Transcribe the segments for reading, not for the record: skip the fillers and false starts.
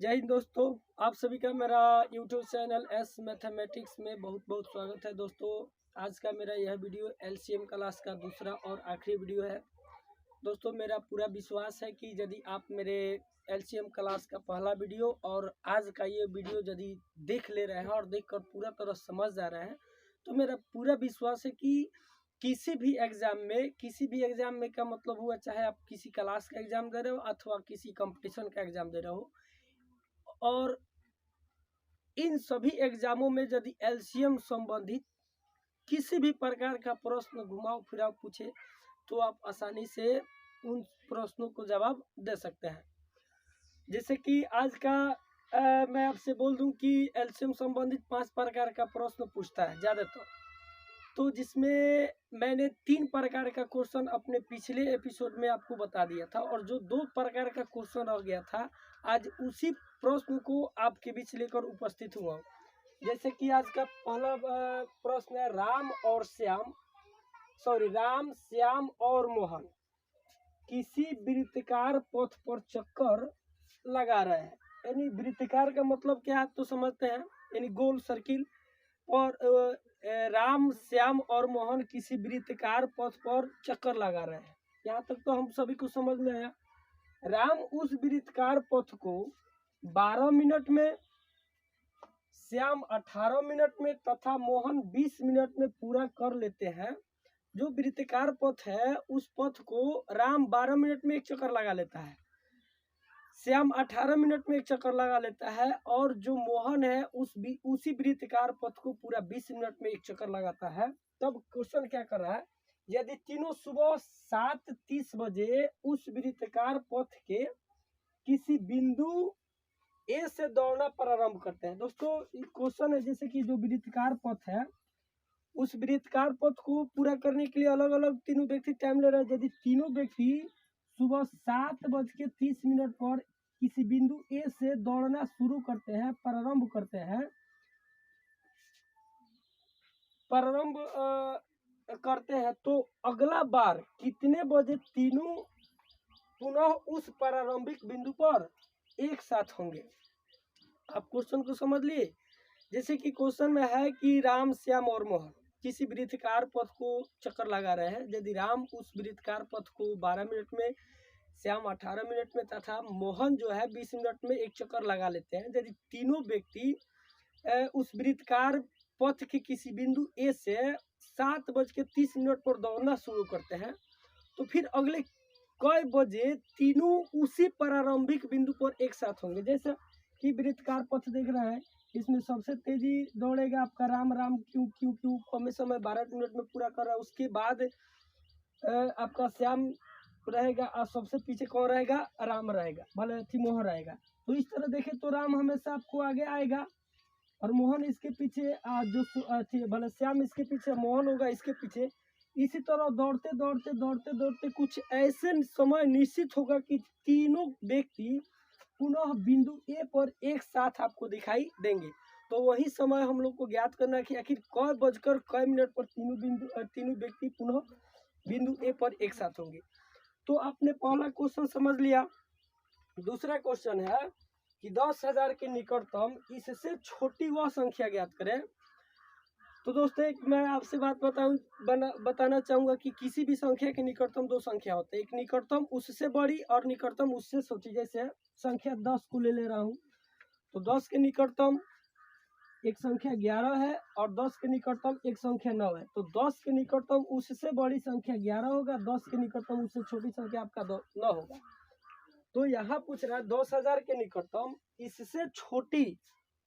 जय हिंद दोस्तों, आप सभी का मेरा यूट्यूब चैनल एस मैथमेटिक्स में बहुत बहुत स्वागत है। दोस्तों आज का मेरा यह वीडियो एलसीएम क्लास का दूसरा और आखिरी वीडियो है। दोस्तों मेरा पूरा विश्वास है कि यदि आप मेरे एलसीएम क्लास का पहला वीडियो और आज का ये वीडियो यदि देख ले रहे हैं और देखकर पूरा तरह समझ जा रहे हैं तो मेरा पूरा विश्वास है कि किसी भी एग्जाम में का मतलब हुआ, चाहे आप किसी क्लास का एग्जाम दे रहे हो अथवा किसी कंपटीशन का एग्जाम दे रहे हो, और इन सभी एग्जामों में यदि एलसीएम संबंधित किसी भी प्रकार का प्रश्न घुमाव फिराव पूछे तो आप आसानी से उन प्रश्नों को जवाब दे सकते हैं। जैसे कि आज का मैं आपसे बोल दूं कि एलसीएम संबंधित 5 प्रकार का प्रश्न पूछता है ज़्यादातर, तो जिसमें मैंने 3 प्रकार का क्वेश्चन अपने पिछले एपिसोड में आपको बता दिया था और जो 2 प्रकार का क्वेश्चन रह गया था आज उसी प्रश्न को आपके बीच लेकर उपस्थित हुआ। जैसे कि आज का पहला प्रश्न है राम श्याम और मोहन किसी वृत्ताकार पथ पर चक्कर लगा रहे हैं। यानी वृत्ताकार का मतलब क्या है तो समझते हैं, यानी गोल सर्किल। और राम श्याम और मोहन किसी वृत्ताकार पथ पर चक्कर लगा रहे हैं। यहाँ तक तो हम सभी को समझ में आया। राम उस वृत्ताकार पथ को 12 मिनट में, श्याम 18 मिनट में तथा मोहन 20 मिनट में पूरा कर लेते हैं। जो वृत्ताकार पथ है उस पथ को राम 12 मिनट में एक चक्कर लगा लेता है, श्याम 18 मिनट में एक चक्कर लगा लेता है, और जो मोहन है उसी वृत्ताकार पथ को पूरा 20 मिनट में एक चक्कर लगाता है। तब क्वेश्चन क्या कर रहा है, यदि तीनों सुबह 7:30 बजे उस वृत्ताकार पथ के किसी बिंदु ए से दौड़ना प्रारंभ करते हैं। दोस्तों क्वेश्चन है जैसे कि जो वृत्ताकार पथ है उस वृत्ताकार पथ को पूरा करने के लिए अलग अलग तीनों व्यक्ति टाइम ले रहे हैं। यदि तीनों व्यक्ति सुबह 7:30 पर किसी बिंदु ए से दौड़ना शुरू करते हैं, प्रारंभ करते हैं तो अगला बार कितने बजे तीनों पुनः उस प्रारंभिक बिंदु पर एक साथ होंगे। आप क्वेश्चन को समझ लिए। जैसे कि क्वेश्चन में है कि राम श्याम और मोहन किसी वृत्ताकार पथ को चक्कर लगा रहे हैं। यदि राम उस वृत्ताकार पथ को 12 मिनट में, श्याम 18 मिनट में तथा मोहन जो है 20 मिनट में एक चक्कर लगा लेते हैं। यदि तीनों व्यक्ति उस वृत्ताकार पथ के किसी बिंदु ए से 7:30 पर दौड़ना शुरू करते हैं तो फिर अगले कई बजे तीनों उसी प्रारंभिक बिंदु पर एक साथ होंगे। जैसे कि वृत्ताकार पथ देख रहे हैं, इसमें सबसे तेजी दौड़ेगा आपका राम। क्यों कम समय 12 मिनट में पूरा कर रहा है। उसके बाद आपका श्याम रहेगा और सबसे पीछे कौन रहेगा, राम रहेगा, भले मोहन रहेगा। तो इस तरह देखें तो राम हमेशा आपको आगे आएगा और मोहन इसके पीछे, भले श्याम इसके पीछे, मोहन होगा इसके पीछे। इसी तरह दौड़ते कुछ ऐसे समय निश्चित होगा कि तीनों व्यक्ति पुनः बिंदु ए पर एक साथ आपको दिखाई देंगे। तो वही समय हम लोग को ज्ञात करना है कि आखिर कै बजकर कै मिनट पर तीनों व्यक्ति पुनः बिंदु ए पर एक साथ होंगे। तो आपने पहला क्वेश्चन समझ लिया। दूसरा क्वेश्चन है कि 10,000 के निकटतम इससे छोटी वह संख्या ज्ञात करें। तो दोस्तों एक मैं आपसे बात बताना चाहूँगा कि किसी भी संख्या के निकटतम 2 संख्या होते हैं, एक निकटतम उससे बड़ी और निकटतम उससे छोटी। जैसे संख्या 10 को ले रहा हूँ तो 10 के निकटतम एक संख्या 11 है और 10 के निकटतम एक संख्या 9 है। तो 10 के निकटतम उससे बड़ी संख्या 11 होगा, 10 के निकटतम उससे छोटी संख्या आपका 9 होगा। तो यहाँ पूछ रहा है 10,000 के निकटतम इससे छोटी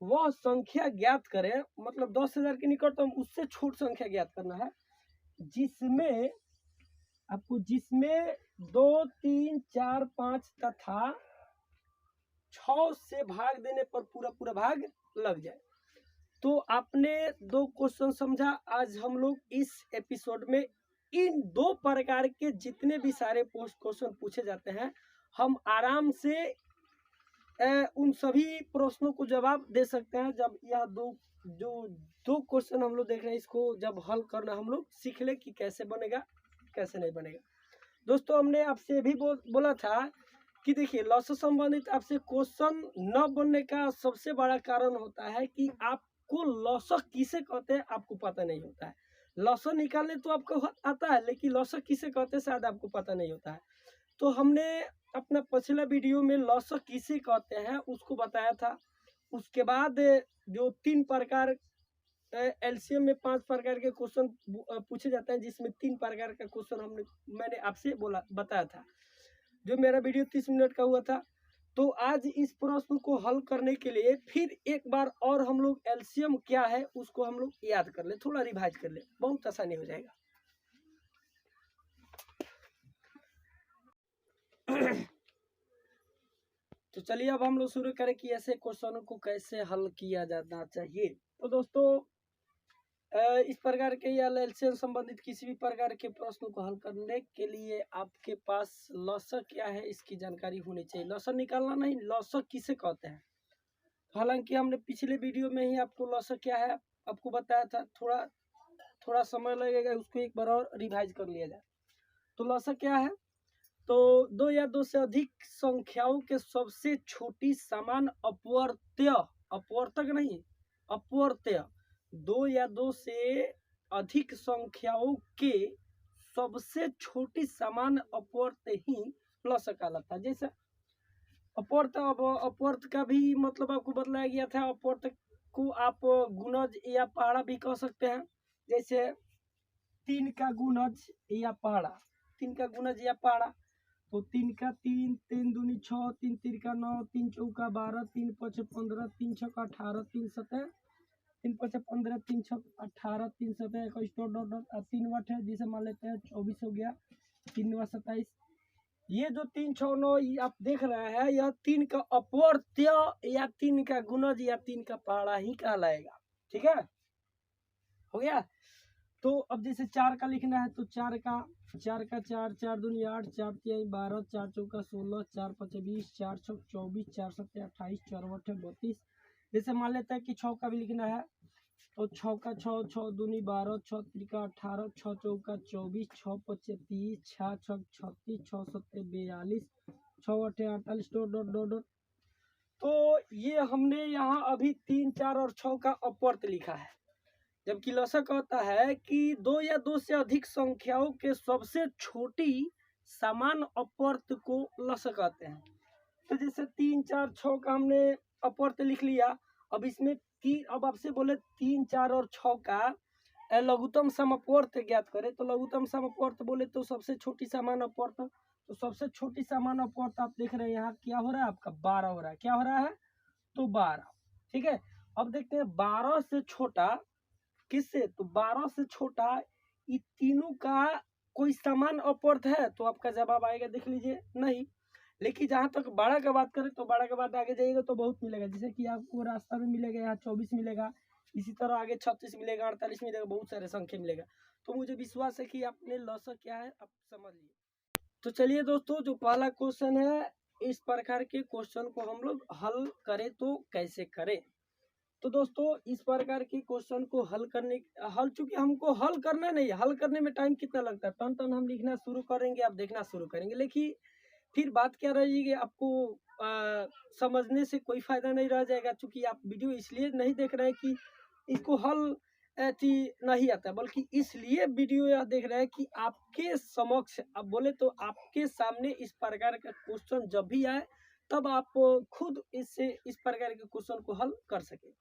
वह संख्या ज्ञात करें। मतलब 10,000 के निकटतम उससे छोटी संख्या ज्ञात करना है जिसमें 2, 3, 4, 5 तथा 6 से भाग देने पर पूरा भाग लग जाए। तो आपने 2 क्वेश्चन समझा। आज हम लोग इस एपिसोड में इन 2 प्रकार के जितने भी सारे क्वेश्चन पूछे जाते हैं हम आराम से उन सभी प्रश्नों को जवाब दे सकते हैं जब यह दो क्वेश्चन हम लोग देख रहे हैं, इसको जब हल करना हम लोग सीख ले कि कैसे बनेगा कैसे नहीं बनेगा। दोस्तों हमने आपसे भी बोला था कि देखिए लॉस से संबंधित आपसे क्वेश्चन न बनने का सबसे बड़ा कारण होता है कि आपको लॉस किसे कहते हैं आपको पता नहीं होता है। लॉस निकालने तो आपको आता है, लेकिन लॉस किसे कहते हैं शायद आपको पता नहीं होता है। तो हमने अपना पिछला वीडियो में लॉस किसे कहते हैं उसको बताया था। उसके बाद जो 3 प्रकार एलसीएम में 5 प्रकार के क्वेश्चन पूछे जाते हैं, जिसमें 3 प्रकार का क्वेश्चन मैंने आपसे बताया था, जो मेरा वीडियो 30 मिनट का हुआ था। तो आज इस प्रश्न को हल करने के लिए फिर एक बार और हम लोग एलसीएम क्या है उसको हम लोग याद कर ले, थोड़ा रिवाइज कर ले, बहुत आसानी हो जाएगा। तो चलिए अब हम लोग शुरू करें कि ऐसे क्वेश्चनों को कैसे हल किया जाना चाहिए। तो दोस्तों इस प्रकार के या एलसीएम संबंधित किसी भी प्रकार के प्रश्न को हल करने के लिए आपके पास लॉसक क्या है इसकी जानकारी होनी चाहिए। लॉसक निकालना नहीं, लॉसक किसे कहते हैं। हालांकि हमने पिछले वीडियो में ही आपको लॉसक क्या है आपको बताया था, थोड़ा समय लगेगा, उसको एक बार और रिवाइज कर लिया जाए। तो लॉसक क्या है, तो 2 या 2 से अधिक संख्याओं के सबसे छोटी समान अपवर्तक नहीं, अपवर्त्य 2 या 2 से अधिक संख्याओं के सबसे छोटी समान अपवर्त्य ही लॉसक कहलाता है। जैसे अपवर्त, अब अपवर्त का भी मतलब आपको बतलाया गया था। अपवर्त को आप गुणज या पहाड़ा भी कह सकते हैं। जैसे 3 का गुणज या पहाड़ा, 3 का गुणज या पहाड़ा, तो 3 का 3, 3 दूनी 6, 3 तीन का 9, 3 चौका 12, 3 पचे 15, 3 छक्का 18, 3 सतह 3 पचे 15, 3 छक 18, 3 सतह 21 डॉट डॉट डॉट 3 वट है, जिसे मान लेते हैं 24 हो गया, 3 व 27। ये जो 3 6 9 आप देख रहे हैं, यह 3 का अपवर्त्य या 3 का गुणज या 3 का पहाड़ा ही कहलाएगा। ठीक है, हो गया। तो अब जैसे 4 का लिखना है, तो 4 का 4 दूनी 8, 4 तिहाई 12, 4 चौका 16, 4 पचे 20, 4 छक 24, 4 सत्ते 28, 4 अठे 32। जैसे मान लेते हैं कि 6 का भी लिखना है, तो 6 का 6, 6 दूनी 12, 6 त्रिका 18, 6 चौका 24, 6 पचे 30, 6 छक 36, 6 सत्ते 42, 6 अठे 48 डॉट डॉट डॉट डॉट। तो ये हमने यहाँ अभी 3 4 और 6 का अपवर्त लिखा है, जबकि लॉसक कहता है कि 2 या 2 से अधिक संख्याओं के सबसे छोटी समान अपवर्त को लॉसक कहते हैं। तो जैसे 3 4 6 का हमने अपवर्त लिख लिया। अब इसमें अब आपसे बोले 3 4 और 6 का लघुत्तम सम अपवर्त ज्ञात करें, तो लघुत्तम सम अपवर्त बोले तो सबसे छोटी समान अपवर्त, तो सबसे छोटी समान अपवर्त आप देख रहे हैं यहाँ क्या हो रहा है, आपका 12 हो रहा है। क्या हो रहा है, तो 12। ठीक है, अब देखते हैं 12 से छोटा किससे, तो 12 से छोटा ये तीनों का कोई समान अपवर्त है, तो आपका जवाब आएगा, देख लीजिए, नहीं। लेकिन जहां तक 12 का बात करें, तो 12 के बाद आगे जाइएगा तो बहुत मिलेगा। जैसे कि आपको रास्ता में मिलेगा यहाँ 24 मिलेगा, इसी तरह आगे 36 मिलेगा, 48 मिलेगा, बहुत सारे संख्या मिलेगा। तो मुझे विश्वास है कि आपने लॉसक क्या है आप समझ लिए। तो चलिए दोस्तों, जो पहला क्वेश्चन है, इस प्रकार के क्वेश्चन को हम लोग हल करें तो कैसे करें। तो दोस्तों इस प्रकार के क्वेश्चन को चूंकि हमको हल करना नहीं, हल करने में टाइम कितना लगता है, टन टन हम लिखना शुरू करेंगे, आप देखना शुरू करेंगे, लेकिन फिर बात क्या रहेगी, आपको समझने से कोई फायदा नहीं रह जाएगा। चूंकि आप वीडियो इसलिए नहीं देख रहे हैं कि इसको हल नहीं आता, बल्कि इसलिए वीडियो यह देख रहे हैं कि आपके समक्ष, आप बोले तो आपके सामने इस प्रकार का क्वेश्चन जब भी आए, तब आप खुद इस प्रकार के क्वेश्चन को हल कर सके।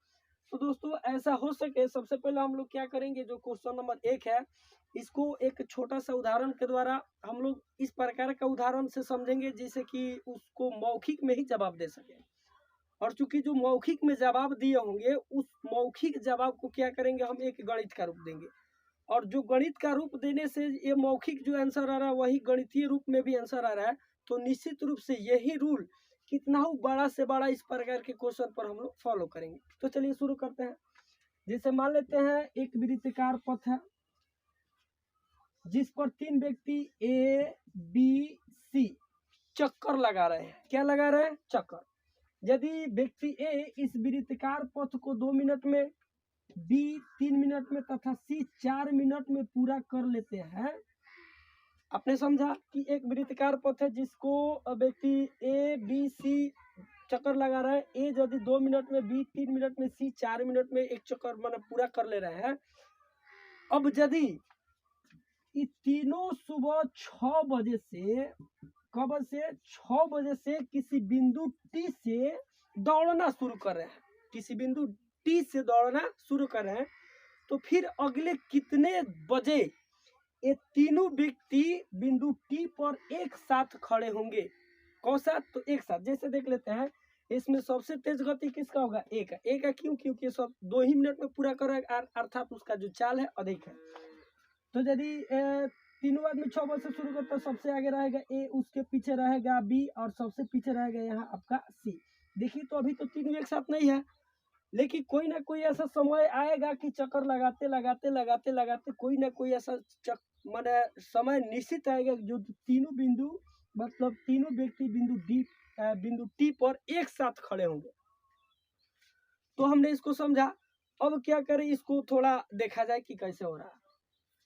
तो दोस्तों ऐसा हो सके, सबसे पहले हम लोग क्या करेंगे, जो क्वेश्चन नंबर 1 है, इसको एक छोटा सा उदाहरण के द्वारा हम लोग इस प्रकार का उदाहरण से समझेंगे, जैसे कि उसको मौखिक में ही जवाब दे सके। और चूंकि जो मौखिक में जवाब दिए होंगे, उस मौखिक जवाब को क्या करेंगे, हम एक गणित का रूप देंगे, और जो गणित का रूप देने से ये मौखिक जो आंसर आ रहा है वही गणितीय रूप में भी आंसर आ रहा है। तो निश्चित रूप से यही रूल कितना हो बड़ा से बड़ा इस प्रकार के क्वेश्चन पर हम लोग फॉलो करेंगे। तो चलिए शुरू करते हैं। जैसे मान लेते हैं एक वृत्ताकार पथ है, जिस पर 3 व्यक्ति ए बी सी चक्कर लगा रहे हैं। क्या लगा रहे हैं, चक्कर। यदि व्यक्ति ए इस वृत्ताकार पथ को 2 मिनट में, बी 3 मिनट में तथा सी 4 मिनट में पूरा कर लेते हैं, आपने समझा कि एक वृत्ताकार पथ है जिसको व्यक्ति ए बी सी चक्कर लगा रहा है। ए यदि 2 मिनट में, बी 3 मिनट में, सी 4 मिनट में एक चक्कर मतलब पूरा कर ले रहे हैं। अब यदि ये तीनों सुबह 6 बजे से, कब से 6 बजे से किसी बिंदु टी से दौड़ना शुरू कर रहे हैं, किसी बिंदु टी से दौड़ना शुरू कर रहे हैं, तो फिर अगले कितने बजे ये तीनों व्यक्ति बिंदु टी पर एक साथ खड़े होंगे? कौन सा? तो एक साथ। जैसे देख लेते हैं, इसमें सबसे तेज गति किसका होगा? ए का। ए का क्यों? क्योंकि सब 2 ही मिनट में पूरा करेगा, अर्थात उसका जो चाल है अधिक है। तो यदि तीनों आदमी 6 बजे से शुरू करता है, सबसे आगे रहेगा ए, उसके पीछे रहेगा बी, और सबसे पीछे रहेगा यहाँ आपका सी। देखिए तो अभी तो तीनों एक साथ नहीं है, लेकिन कोई ना कोई ऐसा समय आएगा कि चक्कर लगाते लगाते लगाते लगाते कोई ना कोई ऐसा माने समय निश्चित आएगा जो तीनों बिंदु, मतलब तीनों व्यक्ति बिंदु टी पर एक साथ खड़े होंगे। तो हमने इसको समझा। अब क्या करें, इसको थोड़ा देखा जाए कि कैसे हो रहा है।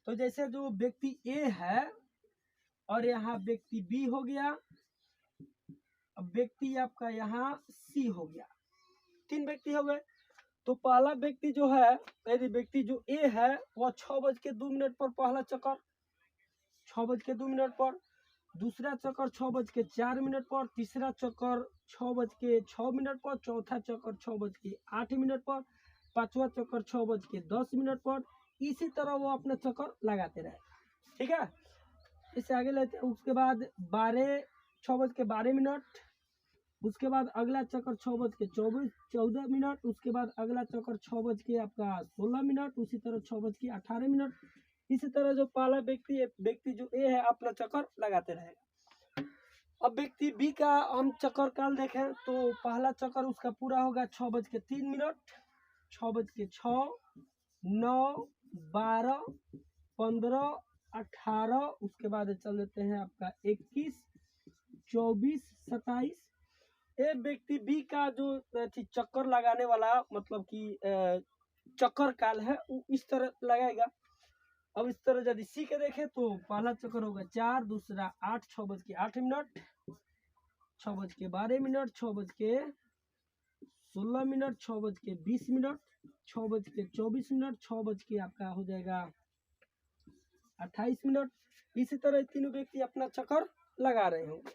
तो जैसे जो व्यक्ति ए है और यहाँ व्यक्ति बी हो गया, अब व्यक्ति आपका यहाँ सी हो गया, 3 व्यक्ति हो गए। तो पहला व्यक्ति जो है, यदि व्यक्ति जो ए है वह 6:02 पर पहला चक्कर, 6:02 पर, दूसरा चक्कर 6:04 पर, तीसरा चक्कर 6:06 पर, चौथा चक्कर 6:08 पर, पांचवा चक्कर 6:10 पर। इसी तरह वो अपना चक्कर लगाते रहे। ठीक है, इससे आगे लेते हैं। उसके बाद 6:12, उसके बाद अगला चक्कर 6:14, उसके बाद अगला चक्कर 6:16, उसी तरह 6:18। इसी तरह जो पहला व्यक्ति जो ए है अपना चक्कर लगाते रहेगा। अब व्यक्ति बी का हम चक्कर काल देखें तो पहला चक्कर उसका पूरा होगा 6:03, 6:06, 9, 12, 15, 18, उसके बाद चल देते हैं आपका 21, 24, 27। ये व्यक्ति बी का जो चक्कर लगाने वाला मतलब कि चक्कर काल है वो इस तरह लगाएगा। अब इस तरह यदि सी के देखें तो पहला चक्कर होगा 4, दूसरा 8, 6:08, 6:12, 6:16, 6:20, 6:24, 6 आपका हो जाएगा 28। इसी तरह तीनों व्यक्ति अपना चक्कर लगा रहे होंगे।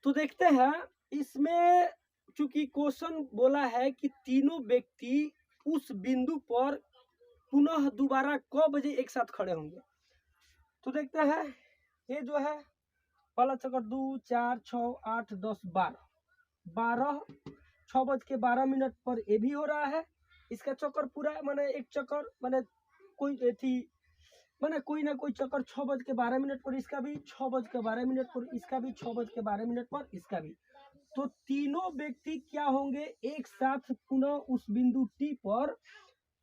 तो देखते हैं इसमें, चूंकि क्वेश्चन बोला है कि तीनों व्यक्ति उस बिंदु पर पुनः दोबारा क बजे एक साथ खड़े होंगे। तो देखते हैं, ये जो है पहला चक्कर 2, 4, 6, 8, 10, 12, 6:12 पर ये भी हो रहा है। इसका चक्कर पूरा माने एक चक्कर माने कोई थी माने कोई ना कोई चक्कर 6:12 पर इसका भी, 6:12 पर इसका भी, 6:12 पर इसका भी। तो तीनों व्यक्ति क्या होंगे, एक साथ पुनः उस बिंदु टी पर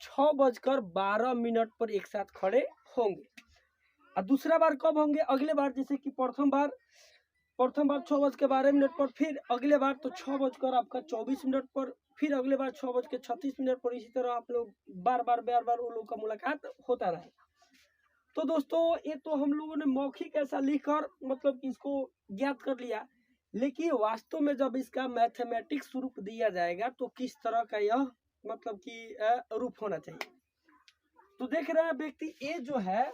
6:12 पर एक साथ खड़े होंगे। और दूसरा बार कब होंगे? अगले बार, जैसे कि प्रथम बार 6:12 पर, फिर अगले बार तो 6:24 पर, फिर अगले बार 6:36 पर। इसी तरह आप लोग बार बार उन लोगों का मुलाकात होता रहेगा। तो दोस्तों ये तो हम लोगों ने मौखिक ऐसा लिखकर मतलब कि इसको ज्ञात कर लिया, लेकिन वास्तव में जब इसका मैथमेटिक्स रूप दिया जाएगा तो किस तरह का यह मतलब कि रूप होना चाहिए। तो देख रहे हैं व्यक्ति ए जो है,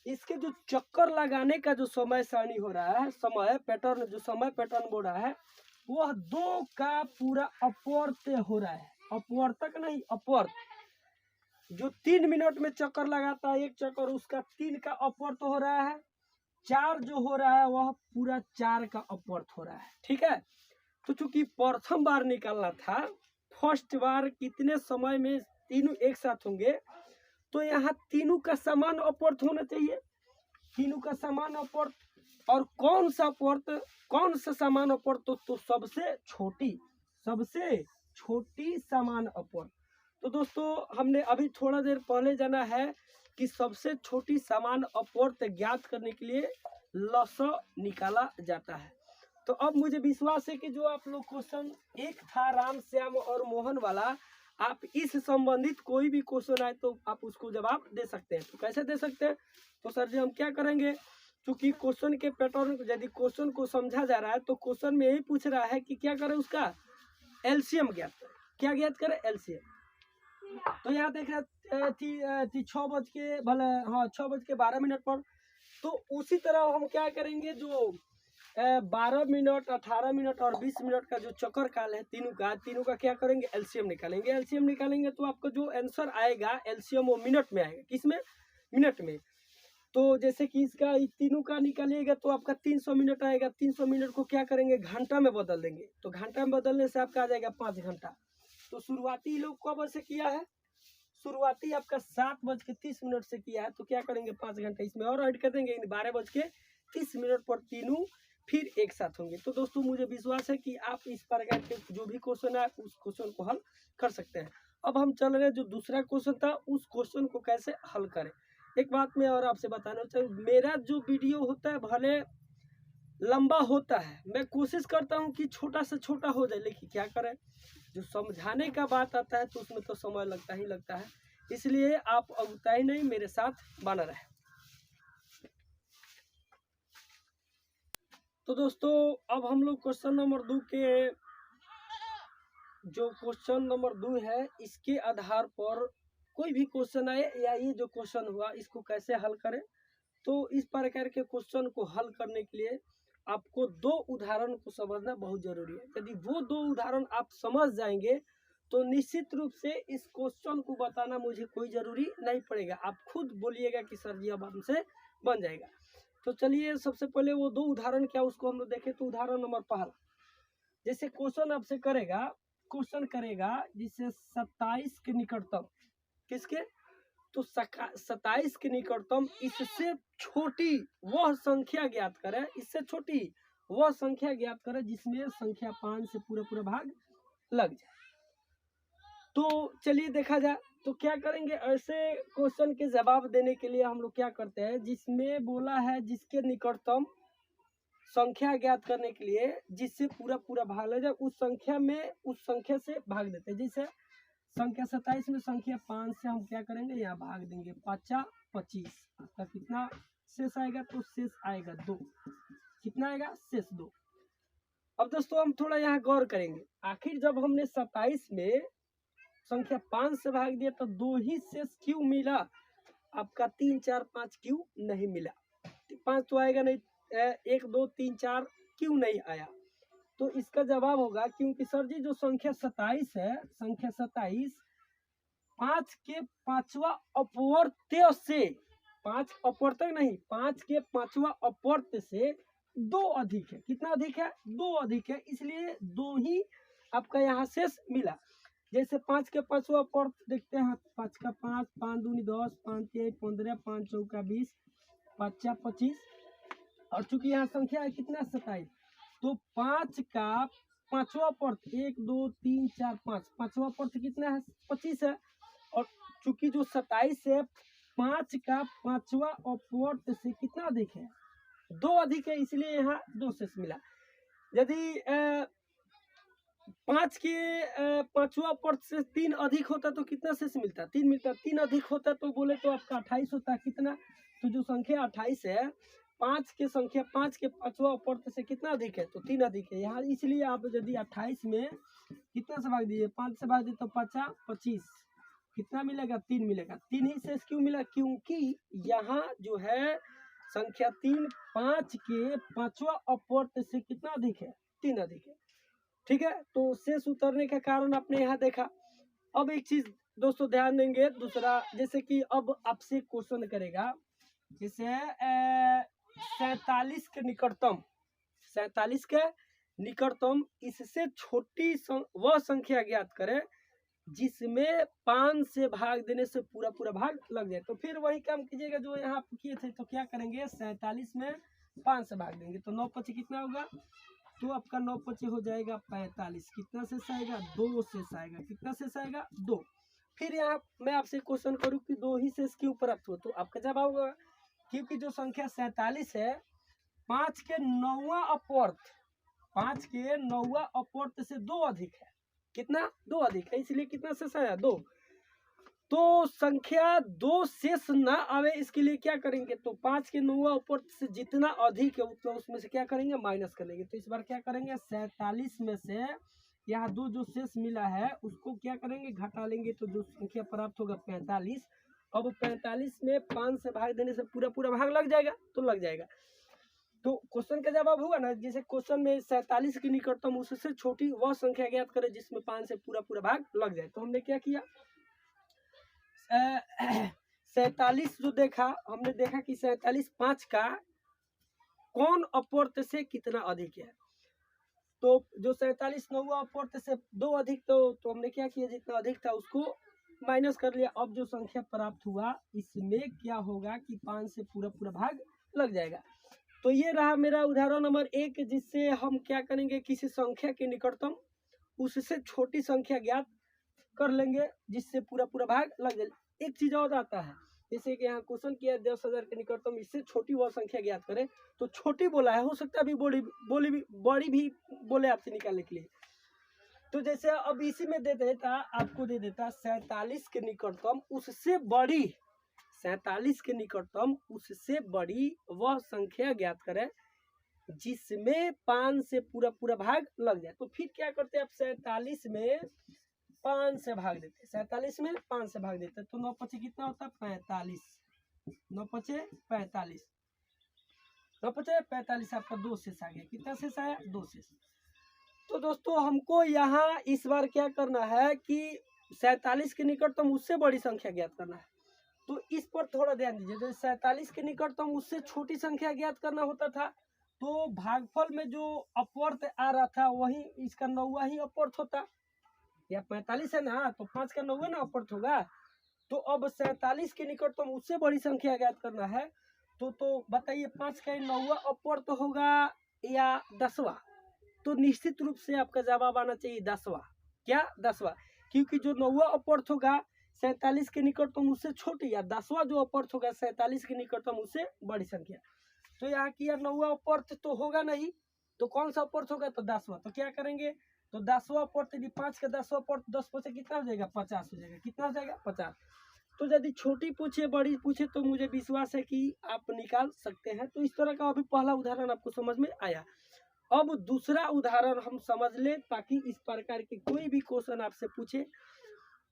इसके जो चक्कर लगाने का जो समय सारणी हो रहा है, समय पैटर्न बोल रहा है, वह 2 का पूरा अपवर्त हो रहा है। अपवर्तक नहीं, अपवर्त। जो 3 मिनट में चक्कर लगाता है एक चक्कर, उसका 3 का अपवर्त हो रहा है। 4 जो हो रहा है वह पूरा 4 का अपवर्त हो रहा है। ठीक है, तो चूंकि प्रथम बार निकालना था, फर्स्ट बार कितने समय में तीनों एक साथ होंगे, तो यहाँ तीनों का समान अपवर्त होना चाहिए, तीनों का समान अपवर्त। और कौन सा समान अपवर्त? तो सबसे छोटी समान अपवर्त। तो दोस्तों हमने अभी थोड़ा देर पहले जाना है कि सबसे छोटी समान अपवर्त ज्ञात करने के लिए लस निकाला जाता है। तो अब मुझे विश्वास है कि जो आप लोग क्वेश्चन एक था राम, श्याम और मोहन वाला, आप इस संबंधित कोई भी क्वेश्चन आए तो आप उसको जवाब दे सकते हैं। तो कैसे दे सकते हैं? तो सर जी हम क्या करेंगे चूंकि क्वेश्चन के पैटर्न, यदि क्वेश्चन को समझा जा रहा है तो क्वेश्चन में यही पूछ रहा है कि क्या करें, उसका एलसीएम ज्ञात करें। क्या ज्ञात करें? एलसीएम। तो यहाँ देख रहे थी 6 भले, हाँ 6:12 पर। तो उसी तरह हम क्या करेंगे, जो 12 मिनट, 18 मिनट और 20 मिनट का जो चक्कर काल है तीनों का क्या करेंगे, एलसीएम निकालेंगे। एलसीएम निकालेंगे तो आपको जो आंसर आएगा एलसीएम वो मिनट में आएगा। किसमें? मिनट में। तो जैसे कि इसका तीनों का निकालिएगा तो आपका 300 मिनट आएगा। 300 मिनट को क्या करेंगे, घंटा में बदल देंगे। तो घंटा में बदलने से आपका आ जाएगा 5 घंटा। तो शुरुआती लोग कब से किया है, शुरुआती आपका 7:30 से किया है। तो क्या करेंगे, 5 घंटा इसमें और ऐड कर देंगे, 12:30 पर तीनों फिर एक साथ होंगे। तो दोस्तों मुझे विश्वास है कि आप इस प्रकार के जो भी क्वेश्चन है उस क्वेश्चन को हल कर सकते हैं। अब हम चल रहे हैं जो दूसरा क्वेश्चन था, उस क्वेश्चन को कैसे हल करें। एक बात मैं और आपसे बताना चाहूँ, मेरा जो वीडियो होता है भले लंबा होता है, मैं कोशिश करता हूँ कि छोटा से छोटा हो जाए, लेकिन क्या करें, जो समझाने का बात आता है तो उसमें तो समय लगता ही लगता है। इसलिए आप अगुताई नहीं, मेरे साथ बना रहे। तो दोस्तों अब हम लोग क्वेश्चन नंबर 2 के, जो क्वेश्चन नंबर 2 है, इसके आधार पर कोई भी क्वेश्चन आए या ये जो क्वेश्चन हुआ इसको कैसे हल करें। तो इस प्रकार के क्वेश्चन को हल करने के लिए आपको 2 उदाहरण को समझना बहुत जरूरी है। यदि वो 2 उदाहरण आप समझ जाएंगे तो निश्चित रूप से इस क्वेश्चन को बताना मुझे कोई जरूरी नहीं पड़ेगा। आप खुद बोलिएगा कि सर जी अब हमसे बन जाएगा। तो चलिए सबसे पहले वो 2 उदाहरण क्या उसको हम लोग देखें। तो उदाहरण नंबर पहला, जैसे क्वेश्चन आपसे क्वेश्चन करेगा जिससे 27 के निकटतम, किसके, तो 27 के निकटतम इससे छोटी वह संख्या ज्ञात करें, इससे छोटी वह संख्या ज्ञात करें जिसमें संख्या 5 से पूरा भाग लग जाए। तो चलिए देखा जाए तो क्या करेंगे, ऐसे क्वेश्चन के जवाब देने के लिए हम लोग क्या करते हैं, जिसमें बोला है जिसके निकटतम संख्या ज्ञात करने के लिए जिससे पूरा भाग लग जाए, उस संख्या से भाग देते हैं। जैसे संख्या 27 में संख्या 5 से हम क्या करेंगे, यहाँ भाग देंगे 5 25, आपका कितना शेष आएगा, तो शेष आएगा 2। कितना आएगा, शेष 2। अब दोस्तों हम थोड़ा यहाँ गौर करेंगे, आखिर जब हमने 27 में संख्या 5 से भाग दिया तो 2 ही शेष क्यों मिला, आपका 3 4 5 क्यों नहीं मिला। 5 तो आएगा नहीं, 1 2 3 4 क्यों नहीं आया। तो इसका जवाब होगा क्योंकि सर जी जो संख्या 27 है, संख्या 27 5 के 5वां अपवर्त्य से, 5 अपवर्तक नहीं, 5 के 5वां अपवर्त्य से 2 अधिक है। कितना अधिक है, 2 अधिक है, इसलिए 2 ही आपका यहाँ शेष मिला। जैसे 5 के 5वां अपवर्त्य देखते हैं, 5 का 5, 5 दूनी 10, 5 3 15, 5 चौका 20, 5 25, और चूंकि यहाँ संख्या है कितना 27, तो 5 का 5वां अपवर्त्य 1 2 3 4 5, 5वां अपवर्त्य कितना है, 25 है। और चूंकि जो 27 है 5 का 5वां अपवर्त्य से कितना अधिक है, 2 अधिक है, इसलिए यहाँ 2 शेष मिला। यदि 5 के 5वां अपवर्त्य से 3 अधिक होता तो कितना शेष मिलता, 3 मिलता। 3 अधिक होता तो बोले तो आपका 28 होता। कितना, तो जो संख्या 28 है, 5 के संख्या 5 के 5वां अपवर्त्य से कितना अधिक है, तो 3 अधिक है यहाँ। इसलिए आप यदि 28 में कितना से भाग दीजिए, 5 से भाग दीजिए तो 5 25, कितना मिलेगा, 3 मिलेगा। 3 ही शेष क्यों मिला, क्योंकि यहाँ जो है संख्या 3 5 के 5वां अपवर्त्य से कितना अधिक है, 3 अधिक है। ठीक है, तो शेष उतरने का कारण आपने यहाँ देखा। अब एक चीज दोस्तों ध्यान देंगे, दूसरा, जैसे कि अब आपसे क्वेश्चन करेगा, जैसे 47 के निकटतम, 47 के निकटतम इससे छोटी वह संख्या ज्ञात करें जिसमें 5 से भाग देने से पूरा भाग लग जाए। तो फिर वही काम कीजिएगा जो यहाँ आप किए थे। तो क्या करेंगे, 47 में 5 से भाग देंगे तो 9 25 कितना होगा, तो आपका 9 25 हो जाएगा 45। कितना शेष आएगा, 2 शेष आएगा। कितना शेष आएगा, 2। फिर यहाँ मैं आपसे क्वेश्चन करूँ कि 2 ही शेष क्यों प्राप्त हो, तो आपका जवाब होगा क्योंकि जो संख्या 47 है 5 के 9वां अपवर्त्य, 5 के 9वां अपवर्त्य से 2 अधिक है। कितना, 2 अधिक है, इसलिए कितना शेष आया, 2। तो संख्या 2 शेष ना आवे इसके लिए क्या करेंगे, तो 5 के 9वां अपर्थ से जितना अधिक है उतना उसमें से क्या करेंगे, माइनस कर लेंगे। तो इस बार क्या करेंगे, 47 में से यहाँ 2 जो शेष मिला है उसको क्या करेंगे, घटा लेंगे। तो जो संख्या प्राप्त होगा 45। अब 45 में 5 से भाग देने से पूरा पूरा भाग लग जाएगा, तो लग जाएगा। तो क्वेश्चन का जवाब हुआ ना, जैसे क्वेश्चन में 47 की निकटतम उससे छोटी वह संख्या ज्ञात करें जिसमें 5 से पूरा पूरा भाग लग जाए। तो हमने क्या किया, 47 जो देखा, हमने देखा कि 47 5 का कौन अपवर्त से कितना अधिक है। तो जो 47 9वां अपवर्त से 2 अधिक, तो हमने क्या किया, जितना अधिक था उसको माइनस कर लिया। अब जो संख्या प्राप्त हुआ इसमें क्या होगा कि 5 से पूरा पूरा भाग लग जाएगा। तो ये रहा मेरा उदाहरण नंबर 1, जिससे हम क्या करेंगे, किसी संख्या के निकटतम उससे छोटी संख्या ज्ञात कर लेंगे जिससे पूरा पूरा भाग लग जाए। एक चीज और आता है, जैसे कि यहाँ क्वेश्चन किया 10,000 के निकटतम इससे छोटी वह संख्या ज्ञात करें, तो छोटी बोला है, हो सकता है अभी बड़ी भी बोले आपसे निकालने के लिए। तो जैसे अब इसी में दे देता, आपको दे देता 47 के निकटतम उससे बड़ी, 47 के निकटतम उससे बड़ी वह संख्या ज्ञात करें जिसमें 5 से पूरा पूरा भाग लग जाए। तो फिर क्या करते हैं, आप 47 में 5 से भाग देते, 47 में 5 से भाग देते, तो 9 पचे कितना होता है, 45। 9 पचे 45, 9 पचे 45, आपका 2 शेष आ गया। कितना शेष आया, 2 शेष। तो दोस्तों हमको यहाँ इस बार क्या करना है कि 47 के निकटतम उससे बड़ी संख्या ज्ञात करना है। तो इस पर थोड़ा ध्यान दीजिए। जैसे 47 के निकटतम उससे छोटी संख्या ज्ञात करना होता था, तो भागफल में जो अपवर्त आ रहा था वही इसका 9वां ही अपवर्त होता। या 45 है ना, तो 5 का 9वां ना अपवर्त होगा। तो अब 47 के निकटतम उससे बड़ी संख्या ज्ञात करना है, तो बताइए 5 का 9वां अपवर्त होगा या 10वां। तो निश्चित रूप से आपका जवाब आना चाहिए 10वां। क्या, 10वां, क्योंकि जो 9वां अपवर्त होगा 47 के निकटतम उससे छोटी, या 10वां जो अपवर्त होगा 47 के निकटतम उससे बड़ी संख्या। तो यहाँ किया 9वां अपवर्त तो होगा नहीं, तो कौन सा अपवर्त होगा, तो 10वां। तो क्या करेंगे, तो 10वां अपवर्त यदि 5 का 10वां अपवर्त 10 पचे कितना हो जाएगा, 50 हो जाएगा। कितना हो जाएगा, 50। तो यदि छोटी पूछे बड़ी पूछे तो मुझे विश्वास है कि आप निकाल सकते हैं। तो इस तरह का अभी पहला उदाहरण आपको समझ में आया। अब दूसरा उदाहरण हम समझ लें, ताकि इस प्रकार के कोई भी क्वेश्चन आपसे पूछे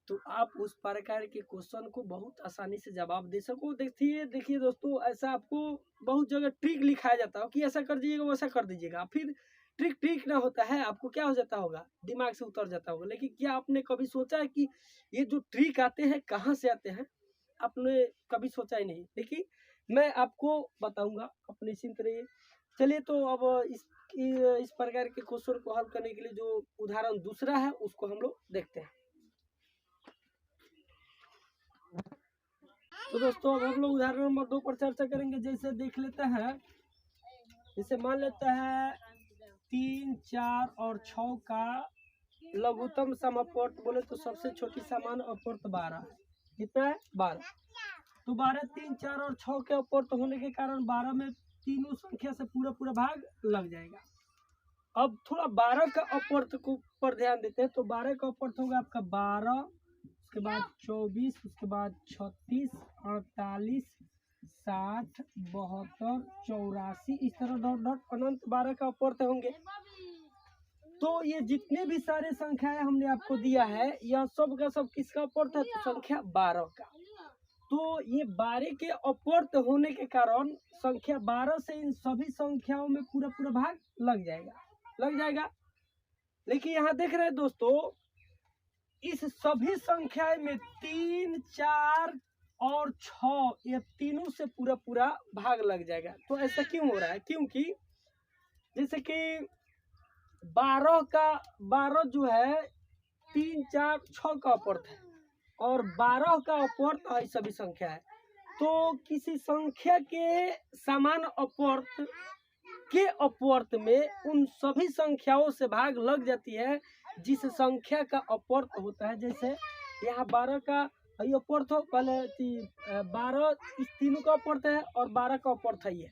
तो आप उस प्रकार के क्वेश्चन को बहुत आसानी से जवाब दे सको। देखिए दोस्तों, ऐसा आपको बहुत जगह ट्रिक लिखाया जाता है कि ऐसा कर दीजिएगा वैसा कर दीजिएगा, फिर ट्रिक ना होता है, आपको क्या हो जाता होगा, दिमाग से उतर जाता होगा। लेकिन क्या आपने कभी सोचा है कि ये जो ट्रिक आते हैं कहाँ से आते हैं, आपने कभी सोचा ही नहीं। देखिए मैं आपको बताऊंगा, अपने निश्चिंत रहिए। चलिए तो अब इस प्रकार के क्वेश्चन को हल करने के लिए जो उदाहरण दूसरा है उसको हम लोग देखते हैं। तो दोस्तों अब हम लोग उदाहरण नंबर 2 पर चर्चा करेंगे। जैसे देख लेते हैं, जैसे मान लेते हैं 3, 4 और 6 का लघुत्तम सम अपवर्त बोले तो सबसे छोटी समान अपवर्त 12 है। कितना है, 12। तो 12, 3, 4 और 6 के अपवर्त होने के कारण 12 में तीनों संख्या से पूरा पूरा भाग लग जाएगा। अब थोड़ा 12 का अपवर्त को पर ध्यान देते हैं। तो 12 का अपवर्त होगा आपका 12, उसके बाद 24, उसके बाद 36, 48, 60, 72, 84, इस तरह डॉट डॉट अनंत 12 का अपवर्त होंगे। तो ये जितने भी सारे संख्याएं हमने आपको दिया है, यह सब का सब किसका अपवर्त है, तो संख्या 12 का। तो ये 12 के अपवर्त होने के कारण संख्या 12 से इन सभी संख्याओं में पूरा पूरा भाग लग जाएगा। लेकिन यहाँ देख रहे हैं दोस्तों, इस सभी संख्याएं में 3, 4 और 6 ये तीनों से पूरा पूरा भाग लग जाएगा। तो ऐसा क्यों हो रहा है, क्योंकि जैसे कि 12 जो है 3, 4, 6 का अपवर्त है और 12 का अपवर्त है सभी संख्या है। तो किसी संख्या के समान अपवर्त के अपवर्त में उन सभी संख्याओं से भाग लग जाती है जिस संख्या का अपवर्त होता है। जैसे यहाँ 12 का अपवर्त हो, पहले 12 इस तीनों का अपवर्त है और 12 का अपवर्त है।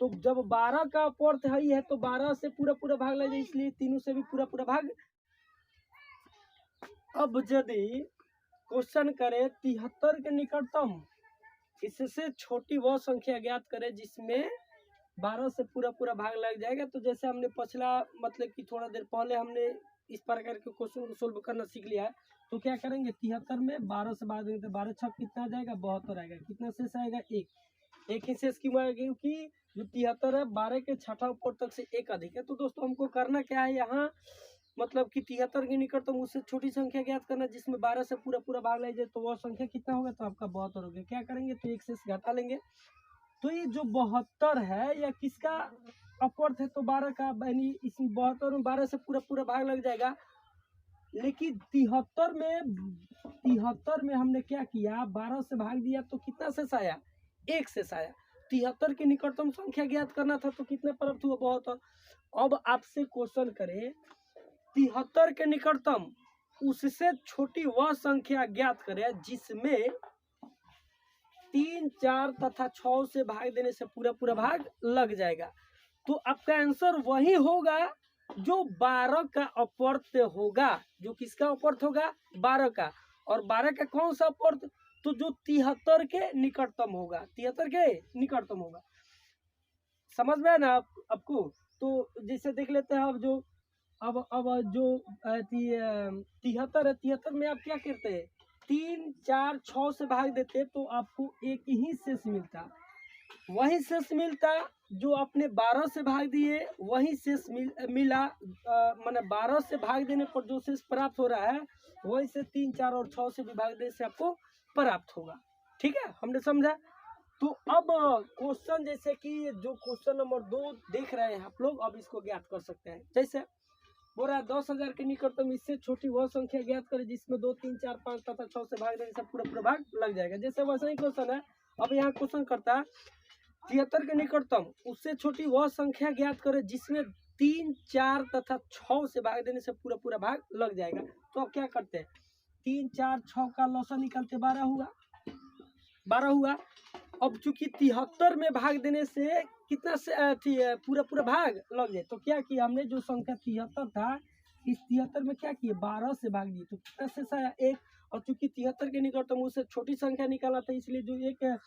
तो जब 12 का अपवर्त है तो 12 से पूरा पूरा भाग लग जाए, इसलिए तीनों से भी पूरा पूरा भाग। अब यदि क्वेश्चन करे 73 के निकटतम इससे छोटी वह संख्या ज्ञात करे जिसमें 12 से पूरा पूरा भाग लग जाएगा। तो जैसे हमने पिछला मतलब कि थोड़ा देर पहले हमने इस प्रकार के क्वेश्चन को सोल्व करना सीख लिया है। तो क्या करेंगे 73 में 12 से भाग देंगे तो 12 छक कितना आ जाएगा 72 आएगा। कितना शेष आएगा एक ही शेष क्यों आएगा क्योंकि जो 73 है 12 के छठा ऊपर तक से एक अधिक है। तो दोस्तों हमको करना क्या है यहाँ मतलब कि 73 के निकटतम उससे छोटी संख्या ज्ञात करना जिसमें 12 से पूरा पूरा भाग ले जाए। तो वह संख्या कितना होगा तो आपका 72 हो गया। क्या करेंगे तो एक शेष घटा लेंगे। तो ये जो 72 है या किसका अपवर्थ है तो 12 का, यानी इसमें 72 में 12 से पूरा पूरा भाग लग जाएगा। लेकिन 73 में हमने क्या किया 12 से भाग दिया तो कितना शेष आया एक शेष आया। 73 की निकटतम संख्या ज्ञात करना था तो कितने प्राप्त हुआ 72। अब आपसे क्वेश्चन करे 73 के निकटतम उससे छोटी वह संख्या ज्ञात करे जिसमें 3, 4 तथा 6 से भाग देने से पूरा पूरा भाग लग जाएगा। तो आपका आंसर वही होगा जो 12 का अपवर्त होगा। जो किसका अपवर्त होगा 12 का। और 12 का कौन सा अपवर्त तो जो 73 के निकटतम होगा। 73 के निकटतम होगा। समझ में है ना आपको। तो जैसे देख लेते हैं अब जो 73 है 73 में आप क्या करते हैं 3, 4, 6 से भाग देते तो आपको एक ही शेष मिलता। वही शेष मिलता जो आपने 12 से भाग दिए वही शेष मिला। माने 12 से भाग देने पर जो शेष प्राप्त हो रहा है वही से 3, 4 और 6 से भी भाग देने से आपको प्राप्त होगा। ठीक है हमने समझा। तो अब क्वेश्चन जैसे कि जो क्वेश्चन नंबर 2 देख रहे हैं आप लोग अब इसको ज्ञात कर सकते हैं। जैसे बोल रहा है 10,000 के निकटतम इससे छोटी वह संख्या ज्ञात करें जिसमें 2, 3, 4, 5 तथा 6 से भाग देने से पूरा पूरा भाग लग जाएगा। जैसे वैसा ही क्वेश्चन है। अब यहाँ क्वेश्चन करता है 73 के निकटतम उससे छोटी वह संख्या ज्ञात करें जिसमें 3, 4 तथा 6 से भाग देने से पूरा पूरा भाग लग जाएगा। तो अब क्या करते हैं 3, 4, 6 का लौसा निकालते 12 हुआ। अब चूंकि 73 में भाग देने से कितना से पूरा पूरा भाग लग जाए तो क्या किया हमने जो संख्या 73 था इस 73 में क्या किए 12 से भाग दिए तो कितना शेष आया एक। और चूंकि 73 के निकटतम उससे छोटी संख्या निकाला था इसलिए जो एक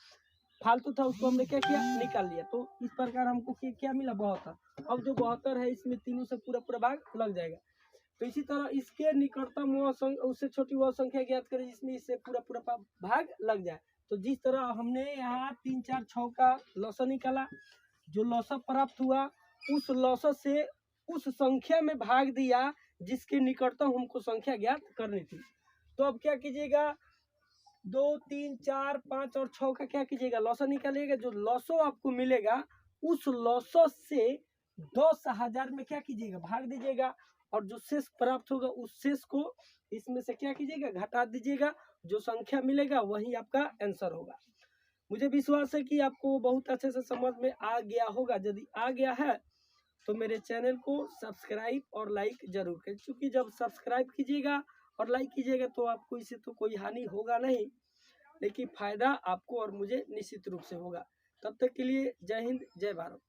फालतू था उसको हमने क्या किया निकाल लिया। तो इस प्रकार हमको क्या मिला 72। अब जो 72 है इसमें तीनों से पूरा पूरा भाग लग जाएगा। तो इसी तरह इसके निकटतम उससे छोटी वह संख्या ज्ञात करें जिसमें इससे पूरा पूरा भाग लग जाए। तो जिस तरह हमने यहाँ 3, 4, 6 का लौसा निकाला जो लौसा प्राप्त हुआ उस लौसा से उस संख्या में भाग दिया जिसके निकटतम हमको संख्या ज्ञात करनी थी। तो अब क्या कीजिएगा 2, 3, 4, 5 और 6 का क्या कीजिएगा लौसा निकालिएगा। जो लौसो आपको मिलेगा उस लौसो से 10,000 में क्या कीजिएगा भाग दीजिएगा और जो शेष प्राप्त होगा उस शेष को इसमें से क्या कीजिएगा घटा दीजिएगा। जो संख्या मिलेगा वही आपका आंसर होगा। मुझे विश्वास है कि आपको बहुत अच्छे से समझ में आ गया होगा। यदि आ गया है तो मेरे चैनल को सब्सक्राइब और लाइक जरूर करें। क्योंकि जब सब्सक्राइब कीजिएगा और लाइक कीजिएगा तो आपको इससे तो कोई हानि होगा नहीं लेकिन फायदा आपको और मुझे निश्चित रूप से होगा। तब तक के लिए जय हिंद जय भारत।